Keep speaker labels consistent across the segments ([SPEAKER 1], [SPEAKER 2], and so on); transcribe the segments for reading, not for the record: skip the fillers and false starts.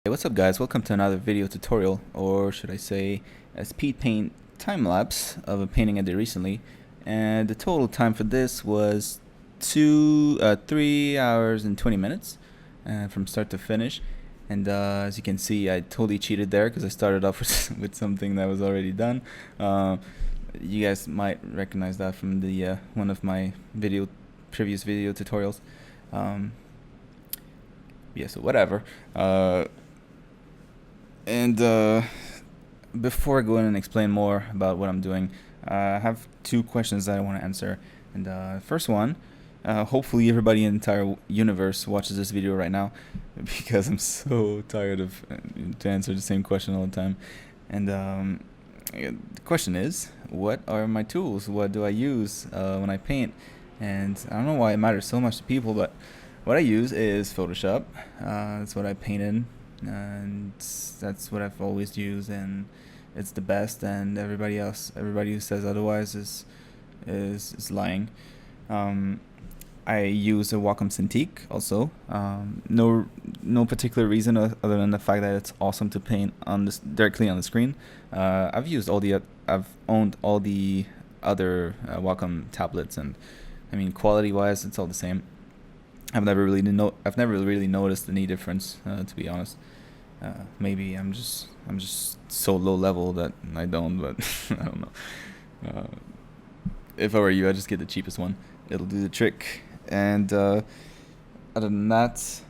[SPEAKER 1] Hey, what's up guys? Welcome to another video tutorial, or should I say a speed paint time-lapse of a painting I did recently. And the total time for this was 3 hours and 20 minutes from start to finish. And as you can see, I totally cheated there because I started off with something that was already done. You guys might recognize that from the one of my previous video tutorials. Yeah, so whatever. And before I go in and explain more about what I'm doing, I have two questions that I want to answer. And first one, hopefully everybody in the entire universe watches this video right now, because I'm so tired of to answer the same question all the time. And the question is, what are my tools? What do I use when I paint? And I don't know why it matters so much to people, but what I use is Photoshop. That's what I paint in, and that's what I've always used, and it's the best. And everybody who says otherwise is lying. I use a Wacom Cintiq also. No particular reason other than the fact that it's awesome to paint on this directly on the screen. I've owned all the other Wacom tablets, and I mean, quality-wise, it's all the same. I've never really noticed any difference, to be honest. Maybe I'm just so low level that I don't, but I don't know. If I were you, I'd just get the cheapest one. It'll do the trick. And other than that,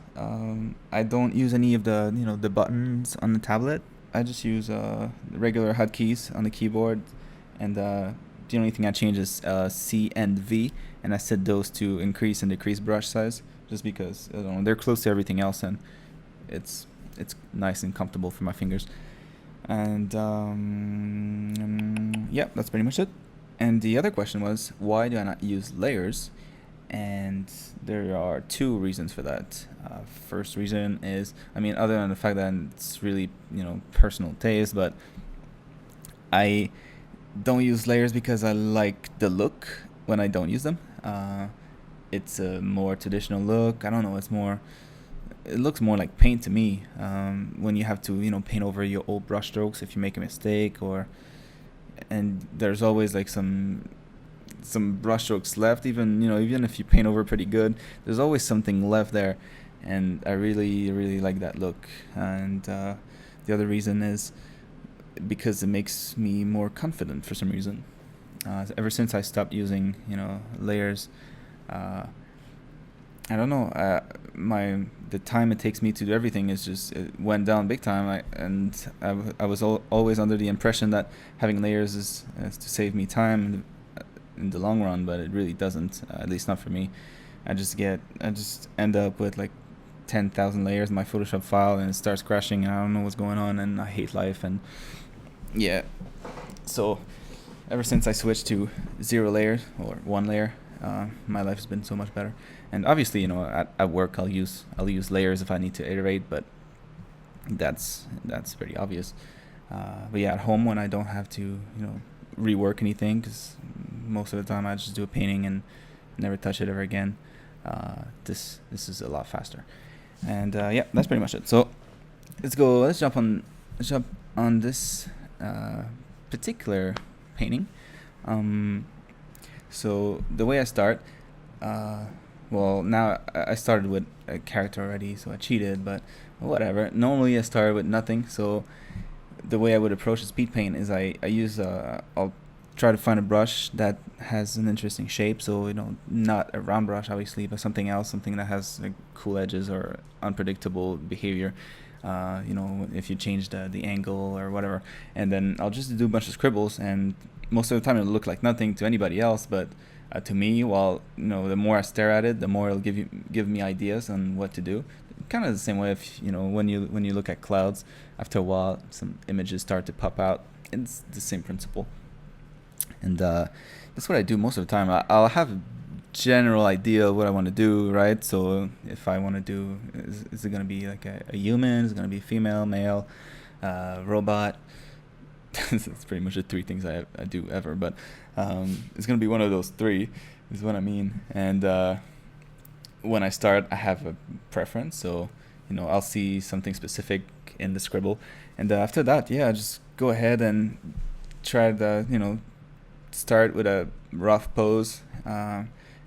[SPEAKER 1] I don't use any of the buttons on the tablet. I just use regular hotkeys on the keyboard, and the only thing I change is C and V, and I set those to increase and decrease brush size, just because I don't know, they're close to everything else, and it's nice and comfortable for my fingers. And yeah, that's pretty much it. And the other question was, why do I not use layers? And there are two reasons for that. First reason is, I mean, other than the fact that it's really personal taste, but I don't use layers because I like the look when I don't use them. It's a more traditional look. I don't know. It looks more like paint to me. When you have to paint over your old brush strokes if you make a mistake, and there's always like some brush strokes left. Even if you paint over pretty good, there's always something left there, and I really like that look. And the other reason is because it makes me more confident for some reason. Ever since I stopped using layers, I don't know, the time it takes me to do everything it went down big time. I was always under the impression that having layers is to save me time in the long run, but it really doesn't, at least not for me. I just end up with like 10,000 layers in my Photoshop file, and it starts crashing, and I don't know what's going on, and I hate life. And yeah, so ever since I switched to 0 layers or 1 layer, my life has been so much better. And obviously, at work I'll use layers if I need to iterate, but that's pretty obvious. But yeah, at home, when I don't have to rework anything, because most of the time I just do a painting and never touch it ever again, this is a lot faster. And yeah, that's pretty much it. So let's jump on this particular painting. So the way I start, well, now I started with a character already, so I cheated, but whatever. Normally I started with nothing, so the way I would approach the speed paint is I'll try to find a brush that has an interesting shape, so not a round brush obviously, but something else, something that has like cool edges or unpredictable behavior. If you change the angle or whatever, and then I'll just do a bunch of scribbles, and most of the time it'll look like nothing to anybody else, but to me, the more I stare at it, the more it'll give me ideas on what to do. Kind of the same way if when you look at clouds, after a while some images start to pop out. It's the same principle, and that's what I do most of the time. I'll have a general idea of what I want to do, right? So if I want to do, is it going to be like a human? Is it going to be female, male, robot? That's pretty much the 3 things I do ever, but it's going to be one of those 3 is what I mean. And when I start, I have a preference, so I'll see something specific in the scribble. And after that, yeah, just go ahead and try to, start with a rough pose,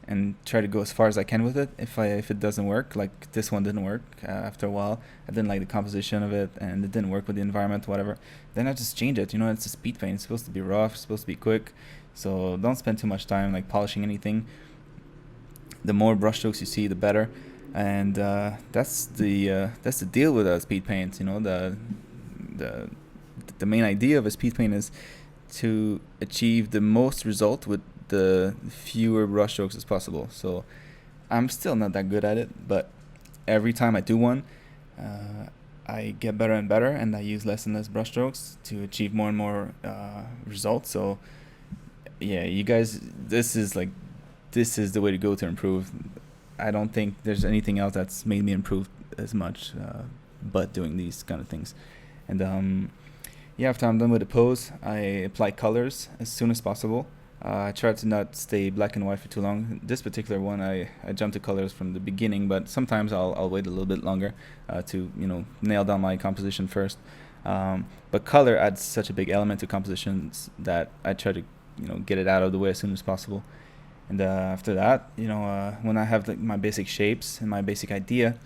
[SPEAKER 1] and try to go as far as I can with it. If it doesn't work, like this one didn't work after a while, I didn't like the composition of it, and it didn't work with the environment, whatever, then I just change it. It's a speed paint. It's supposed to be rough, it's supposed to be quick, so don't spend too much time like polishing anything. The more brushstrokes you see, the better. And that's the deal with a speed paint. The main idea of a speed paint is to achieve the most result with the fewer brushstrokes as possible. So I'm still not that good at it, but every time I do one, I get better and better, and I use less and less brushstrokes to achieve more and more results. So yeah, you guys, this is the way to go to improve. I don't think there's anything else that's made me improve as much, but doing these kind of things. And yeah, after I'm done with the pose, I apply colors as soon as possible. I try to not stay black and white for too long. This particular one, I jump to colors from the beginning, but sometimes I'll wait a little bit longer to nail down my composition first. But color adds such a big element to compositions that I try to get it out of the way as soon as possible. And after that, when I have my basic shapes and my basic idea,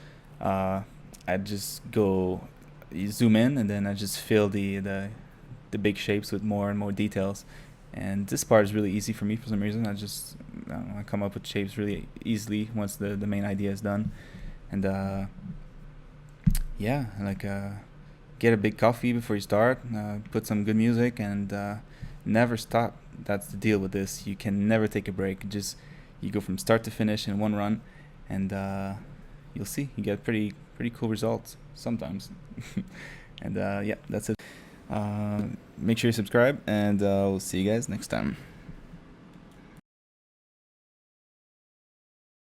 [SPEAKER 1] I just go zoom in, and then I just fill the big shapes with more and more details. And this part is really easy for me for some reason. I come up with shapes really easily once the main idea is done. And yeah, get a big coffee before you start, put some good music, and never stop. That's the deal with this. You can never take a break. You go from start to finish in one run, and you'll see you get pretty cool results sometimes. And yeah, that's it. Make sure you subscribe, and we'll see you guys next time.